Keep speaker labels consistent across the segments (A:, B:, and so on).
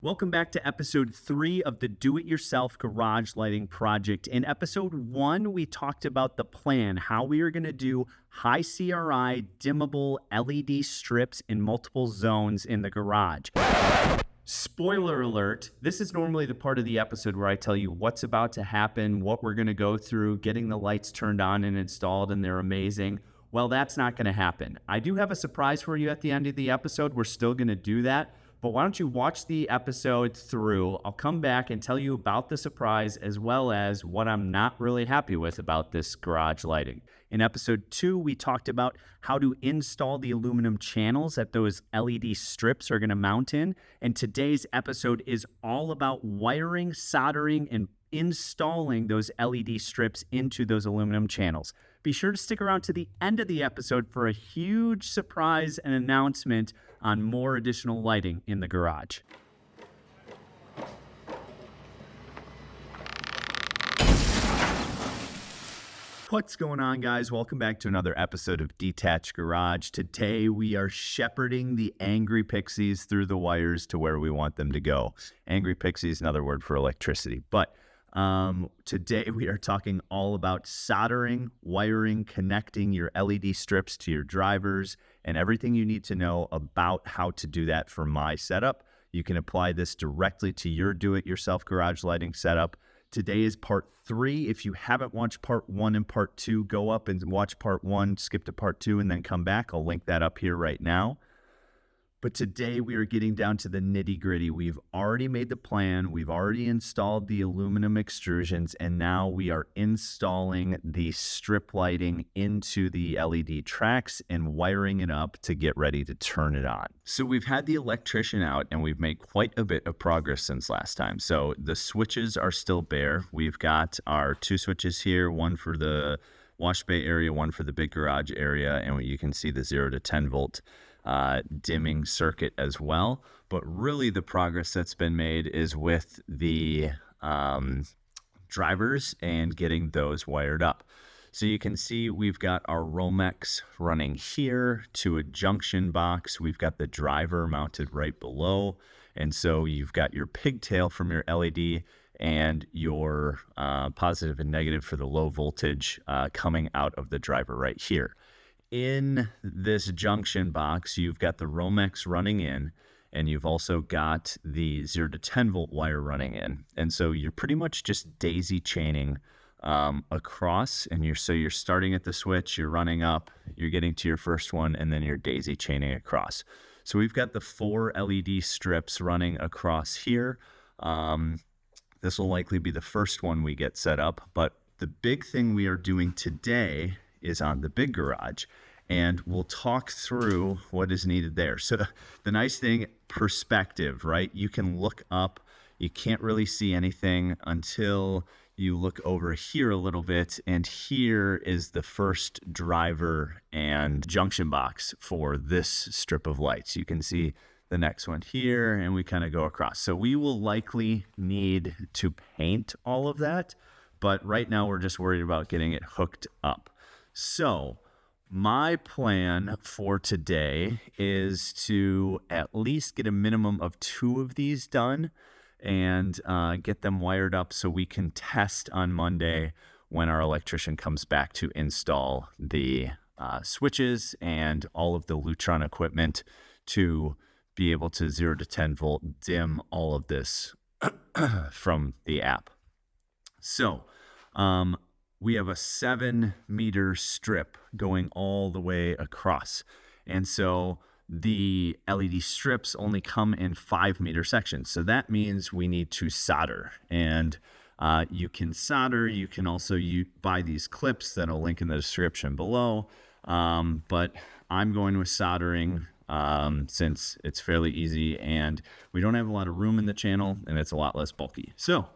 A: Welcome back to episode 3 of the Do-It-Yourself Garage Lighting Project. In episode 1, we talked about the plan, how we are going to do high CRI dimmable LED strips in multiple zones in the garage. Spoiler alert, this is normally the part of the episode where I tell you what's about to happen, what we're going to go through, getting the lights turned on and installed, and they're amazing. Well, that's not going to happen. I do have a surprise for you at the end of the episode. We're still going to do that. But why don't you watch the episode through? I'll come back and tell you about the surprise as well as what I'm not really happy with about this garage lighting. In episode 2, we talked about how to install the aluminum channels that those LED strips are going to mount in. And today's episode is all about wiring, soldering, and installing those LED strips into those aluminum channels. Be sure to stick around to the end of the episode for a huge surprise and announcement on more additional lighting in the garage. What's going on, guys? Welcome back to another episode of Detached Garage. Today we are shepherding the angry pixies through the wires to where we want them to go. Angry pixies, another word for electricity. But today we are talking all about soldering, wiring, connecting your LED strips to your drivers, and everything you need to know about how to do that for my setup. You can apply this directly to your do-it-yourself garage lighting setup. Today is part 3. If you haven't watched part 1 and part 2, go up and watch part 1, skip to part 2, and then come back. I'll link that up here right now. But today we are getting down to the nitty-gritty. We've already made the plan. We've already installed the aluminum extrusions, and now we are installing the strip lighting into the LED tracks and wiring it up to get ready to turn it on. So we've had the electrician out, and we've made quite a bit of progress since last time. So the switches are still bare. We've got our 2 switches here, one for the wash bay area, one for the big garage area, and you can see the 0 to 10 volt dimming circuit as well. But really the progress that's been made is with the drivers and getting those wired up. So you can see we've got our Romex running here to a junction box. We've got the driver mounted right below. And so you've got your pigtail from your LED and your positive and negative for the low voltage coming out of the driver right here. In this junction box, you've got the Romex running in, and you've also got the 0 to 10 volt wire running in. And so you're pretty much just daisy chaining across, and you're starting at the switch, you're running up, you're getting to your first one, and then you're daisy chaining across. So we've got the 4 LED strips running across here. This will likely be the first one we get set up, but the big thing we are doing today is on the big garage, and we'll talk through what is needed there. So the nice thing, perspective, right? You can look up, you can't really see anything until you look over here a little bit, and here is the first driver and junction box for this strip of lights. You can see the next one here, and we kind of go across. So we will likely need to paint all of that, but right now we're just worried about getting it hooked up. So my plan for today is to at least get a minimum of 2 of these done and get them wired up so we can test on Monday when our electrician comes back to install the switches and all of the Lutron equipment to be able to 0 to 10 volt dim all of this from the app. So we have a 7-meter strip going all the way across. And so the LED strips only come in 5-meter sections. So that means we need to solder. And you can solder. You can also buy these clips that I'll link in the description below. But I'm going with soldering since it's fairly easy and we don't have a lot of room in the channel and it's a lot less bulky. So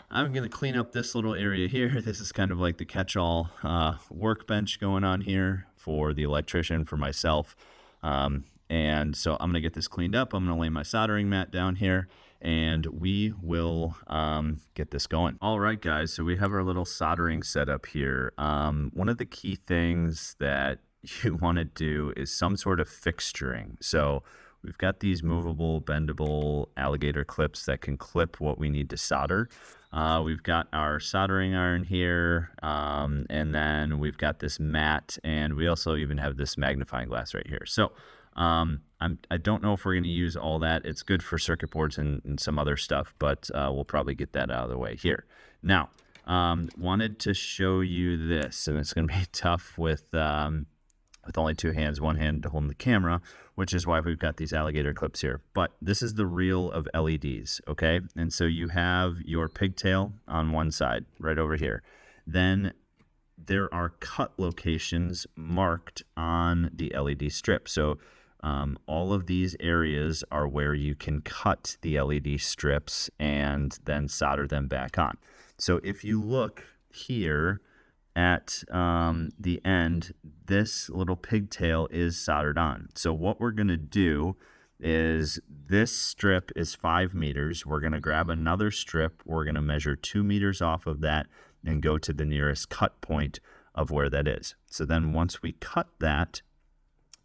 A: I'm going to clean up this little area here. This is kind of like the catch-all workbench going on here for the electrician, for myself. And so I'm going to get this cleaned up. I'm going to lay my soldering mat down here and we will get this going. All right, guys, so we have our little soldering setup here. One of the key things that you want to do is some sort of fixturing. So we've got these movable, bendable alligator clips that can clip what we need to solder. We've got our soldering iron here, and then we've got this mat, and we also even have this magnifying glass right here. So I don't know if we're going to use all that. It's good for circuit boards and some other stuff, but we'll probably get that out of the way here. Now, wanted to show you this, and it's going to be tough with only two hands, one hand holding the camera, which is why we've got these alligator clips here. But this is the reel of LEDs, okay? And so you have your pigtail on one side, right over here. Then there are cut locations marked on the LED strip. So all of these areas are where you can cut the LED strips and then solder them back on. So if you look here at the end, this little pigtail is soldered on. So what we're going to do is, this strip is 5 meters. We're going to grab another strip. We're going to measure 2 meters off of that and go to the nearest cut point of where that is. So then once we cut that,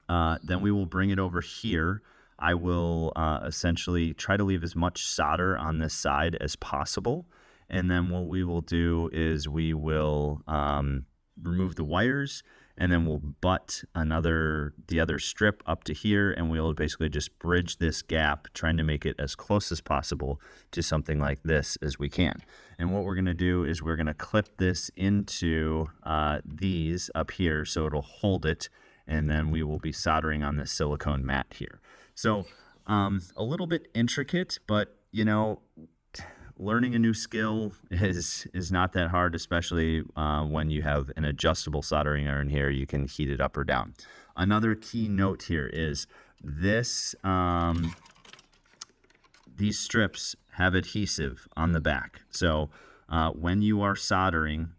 A: then we will bring it over here. I will essentially try to leave as much solder on this side as possible. And then what we will do is we will remove the wires, and then we'll butt the other strip up to here, and we'll basically just bridge this gap, trying to make it as close as possible to something like this as we can. And what we're going to do is we're going to clip this into these up here so it'll hold it, and then we will be soldering on this silicone mat here. So a little bit intricate, but you know, learning a new skill is not that hard, especially when you have an adjustable soldering iron here. You can heat it up or down. Another key note here is this: these strips have adhesive on the back. So when you are soldering,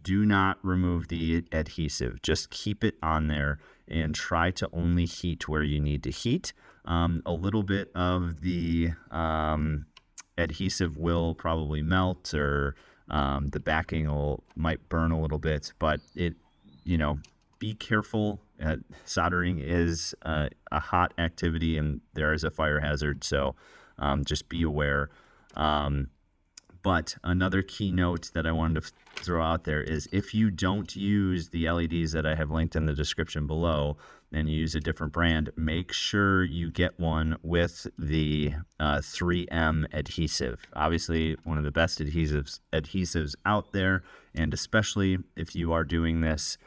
A: do not remove the adhesive. Just keep it on there and try to only heat where you need to heat. A little bit of the adhesive will probably melt, or the backing might burn a little bit, but be careful. Soldering is a hot activity, and there is a fire hazard, so just be aware. But another key note that I wanted to throw out there is, if you don't use the LEDs that I have linked in the description below, and you use a different brand, make sure you get one with the 3M adhesive. Obviously, one of the best adhesives out there, and especially if you are doing this,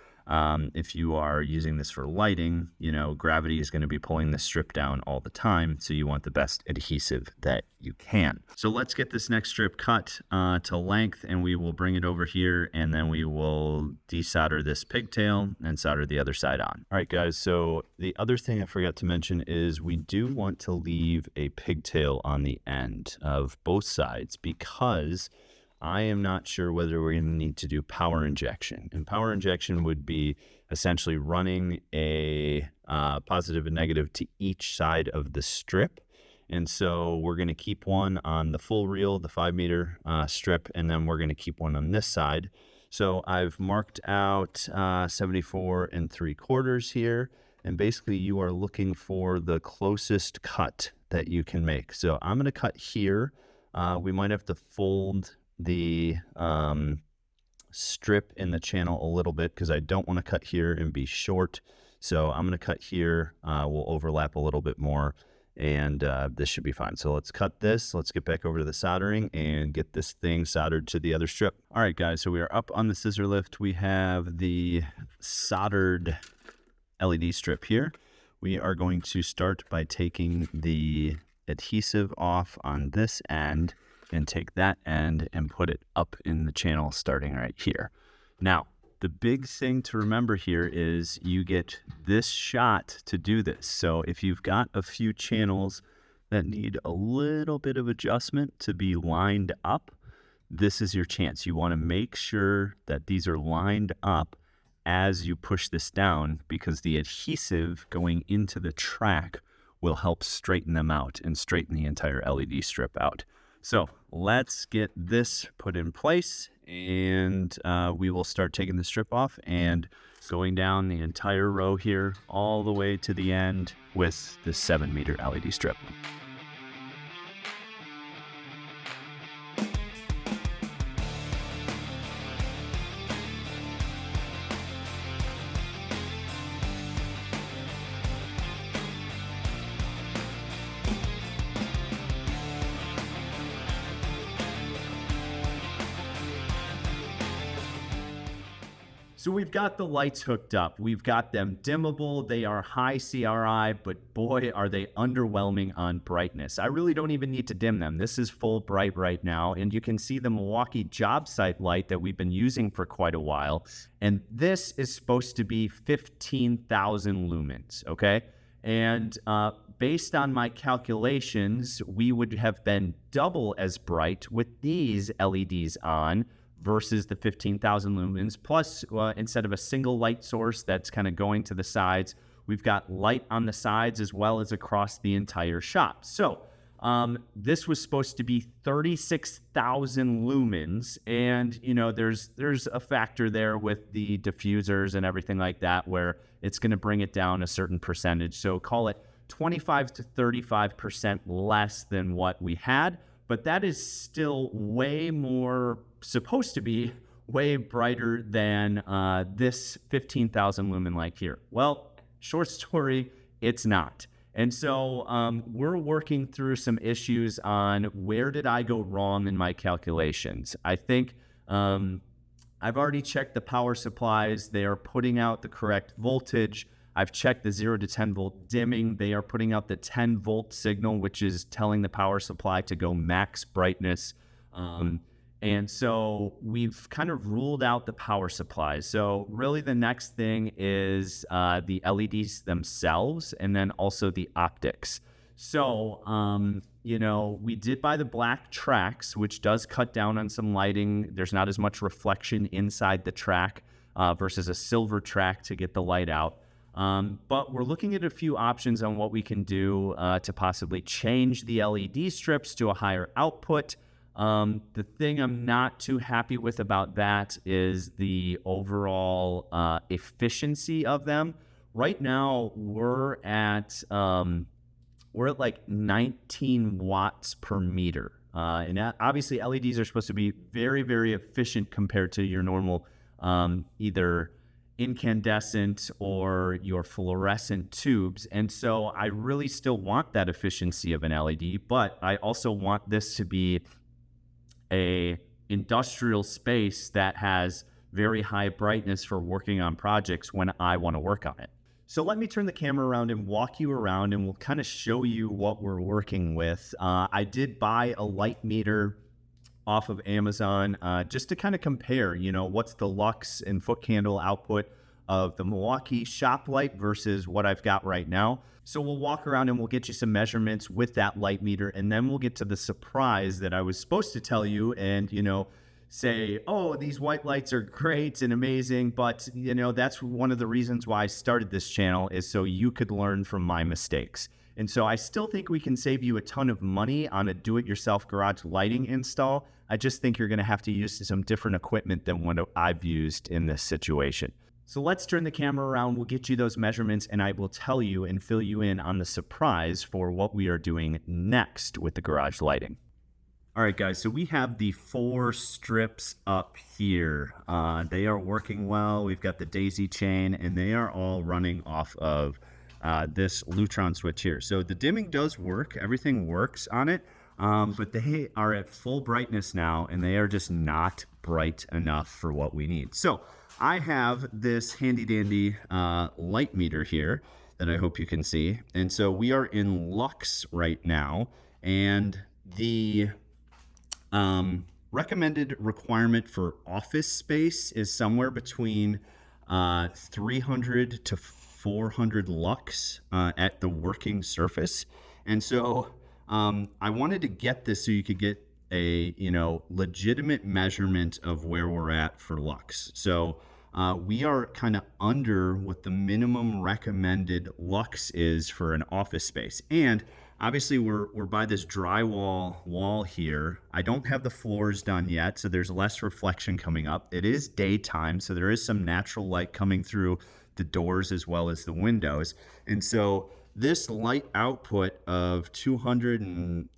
A: if you are using this for lighting, gravity is going to be pulling the strip down all the time, so you want the best adhesive that you can. So let's get this next strip cut to length, and we will bring it over here, and then we will desolder this pigtail and solder the other side on. All right, guys, so the other thing I forgot to mention is we do want to leave a pigtail on the end of both sides, because I am not sure whether we're going to need to do power injection. And power injection would be essentially running a positive and negative to each side of the strip. And so we're going to keep one on the full reel, the 5 meter strip, and then we're going to keep one on this side. So I've marked out 74 3/4 here. And basically you are looking for the closest cut that you can make. So I'm going to cut here. We might have to fold the strip in the channel a little bit, because I don't want to cut here and be short. So I'm going to cut here. We'll overlap a little bit more, and this should be fine. So let's cut this. Let's get back over to the soldering and get this thing soldered to the other strip. All right, guys, so we are up on the scissor lift. We have the soldered LED strip here. We are going to start by taking the adhesive off on this end, and take that end and put it up in the channel starting right here. Now, the big thing to remember here is you get this shot to do this. So if you've got a few channels that need a little bit of adjustment to be lined up, this is your chance. You want to make sure that these are lined up as you push this down, because the adhesive going into the track will help straighten them out and straighten the entire LED strip out. So let's get this put in place, and we will start taking the strip off and going down the entire row here all the way to the end with the 7-meter LED strip. So we've got the lights hooked up. We've got them dimmable. They are high CRI, but boy, are they underwhelming on brightness. I really don't even need to dim them. This is full bright right now, and you can see the Milwaukee job site light that we've been using for quite a while. And this is supposed to be 15,000 lumens, okay? And based on my calculations, we would have been double as bright with these LEDs on versus the 15,000 lumens. Plus, instead of a single light source that's kind of going to the sides, we've got light on the sides as well as across the entire shop. So this was supposed to be 36,000 lumens. And, you know, there's a factor there with the diffusers and everything like that where it's going to bring it down a certain percentage. So call it 25 to 35% less than what we had. But that is still way more, supposed to be way brighter than this 15,000 lumen light here. Well, short story, it's not. And so we're working through some issues on where did I go wrong in my calculations. I think I've already checked the power supplies. They are putting out the correct voltage. I've checked the 0 to 10 volt dimming. They are putting out the 10 volt signal, which is telling the power supply to go max brightness. And so we've kind of ruled out the power supply. So really the next thing is the LEDs themselves and then also the optics. So, you know, we did buy the black tracks, which does cut down on some lighting. There's not as much reflection inside the track versus a silver track to get the light out. But we're looking at a few options on what we can do to possibly change the LED strips to a higher output. The thing I'm not too happy with about that is the overall efficiency of them. Right now, we're at like 19 watts per meter. And obviously, LEDs are supposed to be very, very efficient compared to your normal either incandescent or your fluorescent tubes. And so I really still want that efficiency of an LED, but I also want this to be a industrial space that has very high brightness for working on projects when I want to work on it. So let me turn the camera around and walk you around and we'll kind of show you what we're working with. I did buy a light meter off of Amazon just to kind of compare, you know, what's the lux and foot candle output of the Milwaukee shop light versus what I've got right now. So we'll walk around and we'll get you some measurements with that light meter, and then we'll get to the surprise that I was supposed to tell you and, you know, say, oh, these white lights are great and amazing, but, you know, that's one of the reasons why I started this channel is so you could learn from my mistakes. And so I still think we can save you a ton of money on a do-it-yourself garage lighting install. I just think you're going to have to use some different equipment than what I've used in this situation. So let's turn the camera around. We'll get you those measurements and I will tell you and fill you in on the surprise for what we are doing next with the garage lighting. All right, guys, so we have the 4 strips up here. They are working well. We've got the daisy chain and they are all running off of this Lutron switch here. So the dimming does work. Everything works on it. But they are at full brightness now and they are just not bright enough for what we need. So I have this handy dandy light meter here that I hope you can see. And so we are in lux right now. And the recommended requirement for office space is somewhere between 300 to 400 lux at the working surface. And so I wanted to get this so you could get a, you know, legitimate measurement of where we're at for lux. So we are kind of under what the minimum recommended lux is for an office space. And Obviously, we're by this drywall wall here. I don't have the floors done yet, so there's less reflection coming up. It is daytime, so there is some natural light coming through the doors as well as the windows. And so this light output of 200 and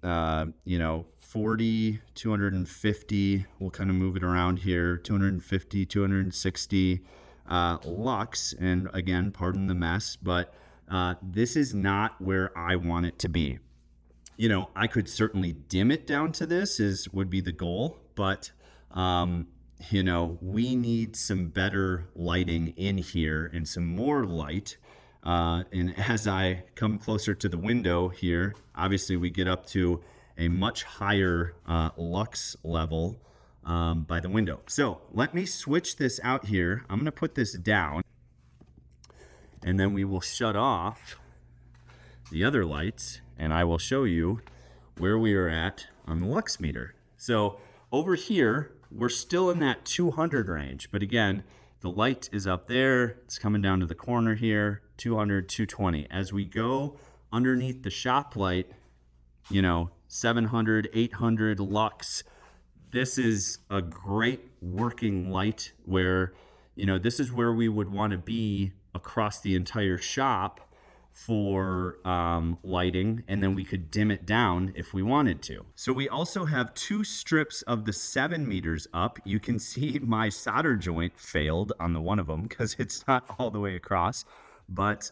A: 40, 250, we'll kind of move it around here, 250, 260 lux. And again, pardon the mess, but this is not where I want it to be. You know, I could certainly dim it down to this would be the goal, but you know, we need some better lighting in here and some more light. And as I come closer to the window here, obviously we get up to a much higher lux level by the window. So let me switch this out here. I'm going to put this down, and then we will shut off the other lights, and I will show you where we are at on the lux meter. So over here, we're still in that 200 range, but again, the light is up there. It's coming down to the corner here, 200, 220. As we go underneath the shop light, you know, 700, 800 lux, this is a great working light where, you know, this is where we would want to be across the entire shop for lighting, and then we could dim it down if we wanted to. So we also have 2 strips of the 7 meters up. You can see my solder joint failed on the one of them because it's not all the way across. But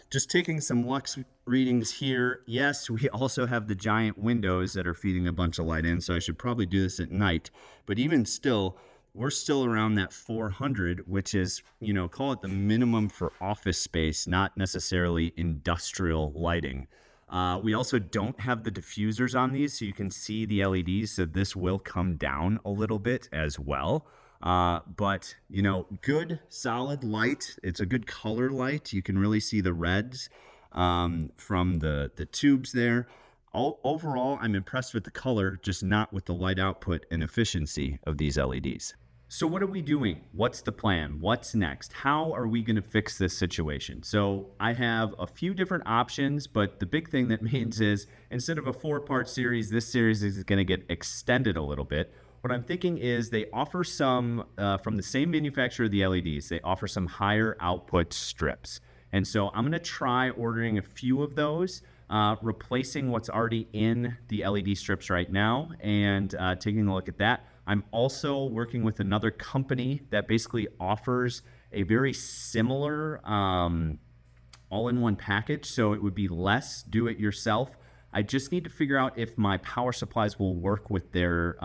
A: just taking some lux readings here. Yes, we also have the giant windows that are feeding a bunch of light in, so I should probably do this at night. But even still, we're still around that 400, which is, you know, call it the minimum for office space, not necessarily industrial lighting. We also don't have the diffusers on these, so you can see the LEDs, so this will come down a little bit as well. But, you know, good solid light. It's a good color light. You can really see the reds from the tubes there. Overall, I'm impressed with the color, just not with the light output and efficiency of these LEDs. So what are we doing? What's the plan? What's next? How are we going to fix this situation? So I have a few different options, but the big thing that means is instead of a 4-part series, this series is going to get extended a little bit. What I'm thinking is they offer some, from the same manufacturer of the LEDs, they offer some higher output strips. And so I'm going to try ordering a few of those, replacing what's already in the LED strips right now, and taking a look at that. I'm also working with another company that basically offers a very similar all-in-one package, so it would be less do-it-yourself. I just need to figure out if my power supplies will work with their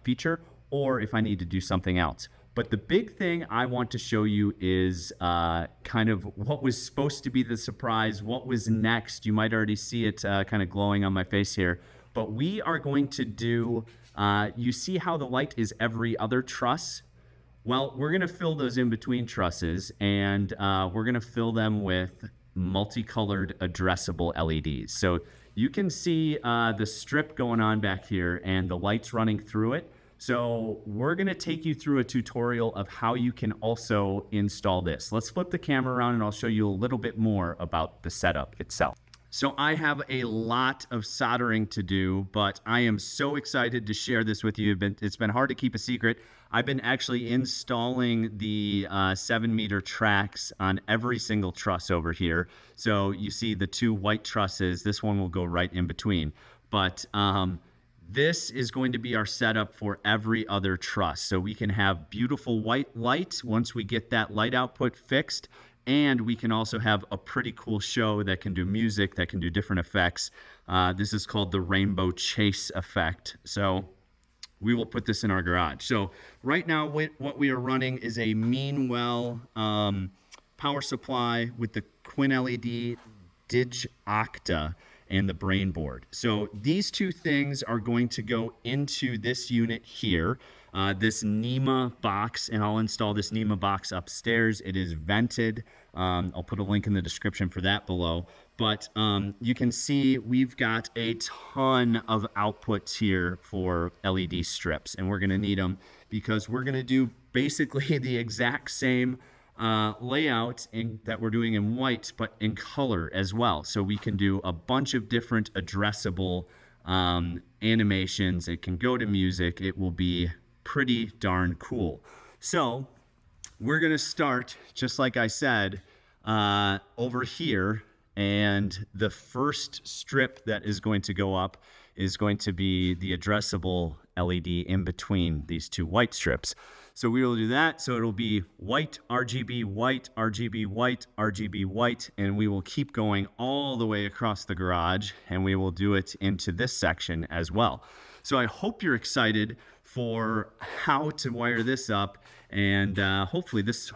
A: feature or if I need to do something else. But the big thing I want to show you is kind of what was supposed to be the surprise, what was next. You might already see it kind of glowing on my face here. But we are going to do, you see how the light is every other truss? Well, we're going to fill those in between trusses, and we're going to fill them with multicolored addressable LEDs. So you can see the strip going on back here and the lights running through it. So we're going to take you through a tutorial of how you can also install this. Let's flip the camera around and I'll show you a little bit more about the setup itself. So I have a lot of soldering to do, but I am so excited to share this with you. It's been hard to keep a secret. I've been actually installing the 7-meter tracks on every single truss over here. So you see the 2 white trusses. This one will go right in between. But this is going to be our setup for every other truss. So we can have beautiful white light once we get that light output fixed. And we can also have a pretty cool show that can do music, that can do different effects. This is called the Rainbow Chase effect. So we will put this in our garage. So right now what we are running is a Meanwell power supply with the Quinn LED Detached and the brain board. So these 2 things are going to go into this unit here, this NEMA box, and I'll install this NEMA box upstairs. It is vented. I'll put a link in the description for that below. But you can see we've got a ton of outputs here for LED strips, and we're going to need them because we're going to do basically the exact same layout that we're doing in white, but in color as well. So we can do a bunch of different addressable animations. It can go to music. It will be pretty darn cool. So we're going to start, just like I said, over here. And the first strip that is going to go up is going to be the addressable LED in between these two white strips. So we will do that. So it'll be white, RGB, white, RGB, white, RGB, white, and we will keep going all the way across the garage, and we will do it into this section as well. So I hope you're excited for how to wire this up, and hopefully this,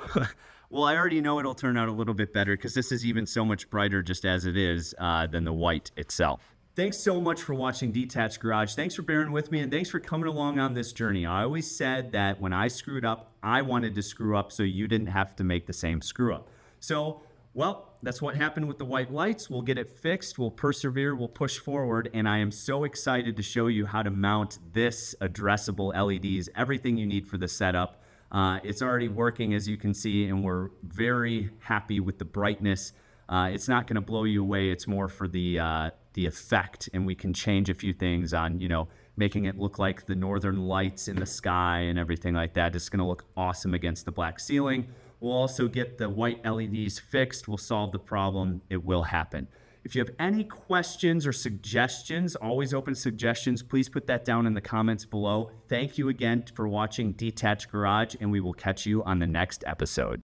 A: well, I already know it'll turn out a little bit better because this is even so much brighter just as it is than the white itself. Thanks so much for watching Detached Garage. Thanks for bearing with me, and thanks for coming along on this journey. I always said that when I screwed up, I wanted to screw up so you didn't have to make the same screw up. So, well, that's what happened with the white lights. We'll get it fixed. We'll persevere. We'll push forward. And I am so excited to show you how to mount this addressable LEDs, everything you need for the setup. It's already working, as you can see, and we're very happy with the brightness. It's not going to blow you away. It's more for the effect, and we can change a few things on, you know, making it look like the northern lights in the sky and everything like that. It's going to look awesome against the black ceiling. We'll also get the white LEDs fixed. We'll solve the problem. It will happen. If you have any questions or suggestions, always open suggestions, please put that down in the comments below. Thank you again for watching Detached Garage, and we will catch you on the next episode.